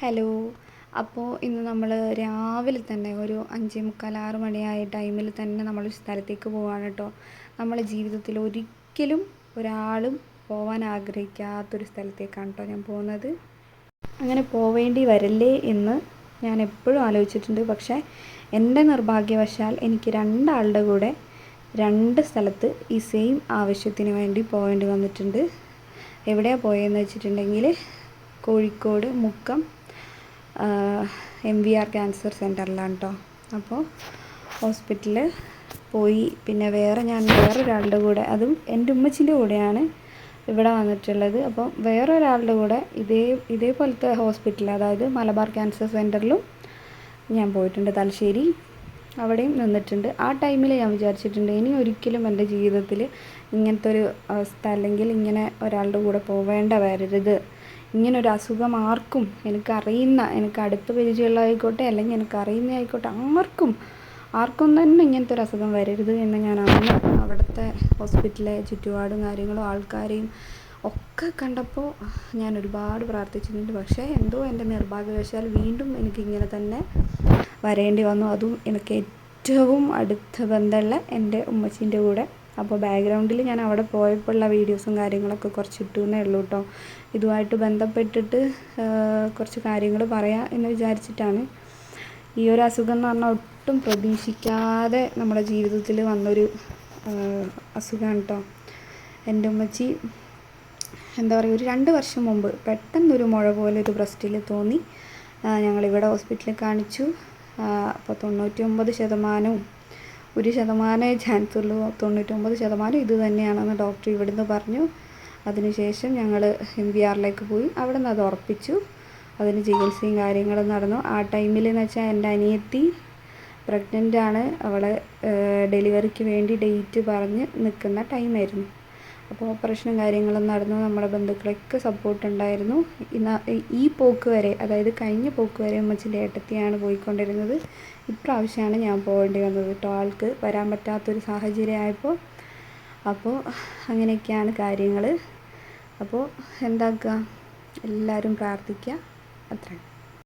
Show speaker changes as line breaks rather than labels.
Hello. അപ്പോൾ ഇന്ന് നമ്മൾ രാവിലെ തന്നെ ഒരു 5:45 6 മണിയായ ടൈമിൽ തന്നെ നമ്മളൊരു സ്ഥലത്തേക്ക് പോവുകയാണ് കേട്ടോ. നമ്മളെ ജീവിതത്തിൽ ഒരിക്കലും ഒരാളും പോകാൻ ആഗ്രഹിക്കാത്തൊരു സ്ഥലത്തേക്കാണ് കേട്ടോ ഞാൻ പോകുന്നത്. അങ്ങനെ പോവേണ്ടി വരില്ലേ എന്ന് ഞാൻ എപ്പോഴും ആലോചിച്ചിട്ടുണ്ട്. പക്ഷേ എൻ്റെ നിർഭാഗ്യവശാൽ എനിക്ക് രണ്ടാളുടെ കൂടെ രണ്ട് സ്ഥലത്ത് ഈ സെയിം ആവശ്യത്തിന് വേണ്ടി പോകേണ്ടി വന്നിട്ടുണ്ട്. എവിടെയാണ് പോയതെന്ന് വെച്ചിട്ടുണ്ടെങ്കിൽ കോഴിക്കോട് മുക്കം MVR ക്യാൻസർ സെൻറ്ററിലാണ് കേട്ടോ. അപ്പോൾ ഹോസ്പിറ്റലിൽ പോയി. പിന്നെ ഞാൻ വേറൊരാളുടെ കൂടെ, അതും എൻ്റെ ഉമ്മച്ചിൻ്റെ കൂടെയാണ് ഇവിടെ വന്നിട്ടുള്ളത്. അപ്പോൾ വേറൊരാളുടെ കൂടെ ഇതേപോലത്തെ ഹോസ്പിറ്റൽ, അതായത് മലബാർ ക്യാൻസർ സെൻറ്ററിലും ഞാൻ പോയിട്ടുണ്ട്. തലശ്ശേരി അവിടെയും നിന്നിട്ടുണ്ട്. ആ ടൈമിൽ ഞാൻ വിചാരിച്ചിട്ടുണ്ട് ഇനി ഒരിക്കലും എൻ്റെ ജീവിതത്തിൽ ഇങ്ങനത്തെ ഒരു അവസ്ഥ, അല്ലെങ്കിൽ ഇങ്ങനെ ഒരാളുടെ കൂടെ പോവേണ്ട വരരുത്. ഇങ്ങനൊരു അസുഖം ആർക്കും, എനിക്ക് അടുത്ത പരിചയമുള്ളതായിക്കോട്ടെ അല്ലെങ്കിൽ എനിക്കറിയുന്ന ആയിക്കോട്ടെ, ആർക്കും തന്നെ ഇങ്ങനത്തെ ഒരു അസുഖം വരരുത് എന്ന് ഞാൻ അന്ന് അവിടുത്തെ ഹോസ്പിറ്റലിലെ ചുറ്റുപാടും കാര്യങ്ങളും ആൾക്കാരെയും ഒക്കെ കണ്ടപ്പോൾ ഞാൻ ഒരുപാട് പ്രാർത്ഥിച്ചിട്ടുണ്ട്. പക്ഷേ എന്തോ എൻ്റെ നിർഭാഗ്യവശാൽ വീണ്ടും എനിക്കിങ്ങനെ തന്നെ വരേണ്ടി വന്നു. അതും എനിക്ക് ഏറ്റവും അടുത്ത ബന്ധമുള്ള എൻ്റെ ഉമ്മച്ചീൻ്റെ കൂടെ. അപ്പോൾ ബാക്ക്ഗ്രൗണ്ടിൽ ഞാൻ അവിടെ പോയപ്പോഴുള്ള വീഡിയോസും കാര്യങ്ങളൊക്കെ കുറച്ച് ഇട്ടുവെന്നേ ഉള്ളൂ കേട്ടോ. ഇതുമായിട്ട് ബന്ധപ്പെട്ടിട്ട് കുറച്ച് കാര്യങ്ങൾ പറയാം എന്ന് വിചാരിച്ചിട്ടാണ്. ഈ ഒരു അസുഖം എന്ന് പറഞ്ഞാൽ ഒട്ടും പ്രതീക്ഷിക്കാതെ നമ്മുടെ ജീവിതത്തിൽ വന്നൊരു അസുഖമാണ് കേട്ടോ. എൻ്റെ ഉമ്മച്ചി എന്താ പറയുക, ഒരു 2 വർഷം മുമ്പ് പെട്ടെന്നൊരു മുഴ പോലെ ഒരു ബ്രസ്റ്റിൽ തോന്നി. ഞങ്ങളിവിടെ ഹോസ്പിറ്റലിൽ കാണിച്ചു. അപ്പോൾ 99% 1% ചാൻസ് ഉള്ളൂ, 99% ഇത് തന്നെയാണെന്ന് ഡോക്ടർ ഇവിടുന്ന് പറഞ്ഞു. അതിനുശേഷം ഞങ്ങൾ MVRലേക്ക് പോയി. അവിടെ നിന്ന് അത് ഉറപ്പിച്ചു. അതിന് ചികിത്സയും കാര്യങ്ങളും നടന്നു. ആ ടൈമിൽ എന്ന് വെച്ചാൽ എൻ്റെ അനിയത്തി പ്രഗ്നൻ്റാണ്. അവളെ ഡെലിവറിക്ക് വേണ്ടി ഡേറ്റ് പറഞ്ഞ് നിൽക്കുന്ന ടൈമായിരുന്നു. അപ്പോൾ ഓപ്പറേഷനും കാര്യങ്ങളും നടന്നു. നമ്മുടെ ബന്ധുക്കളൊക്കെ സപ്പോർട്ട് ഉണ്ടായിരുന്നു. ഈ പോക്ക് വരെ, അതായത് കഴിഞ്ഞ പോക്ക് വരെ ഉമ്മച്ചിൻ്റെ ഏട്ടത്തിയാണ് പോയിക്കൊണ്ടിരുന്നത്. ഇപ്രാവശ്യമാണ് ഞാൻ പോകേണ്ടി വന്നത് കേട്ടോ. ആൾക്ക് വരാൻ പറ്റാത്തൊരു സാഹചര്യമായപ്പോൾ. അപ്പോൾ അങ്ങനെയൊക്കെയാണ് കാര്യങ്ങൾ. അപ്പോൾ എന്താക്കുക, എല്ലാവരും പ്രാർത്ഥിക്കുക, അത്രയും.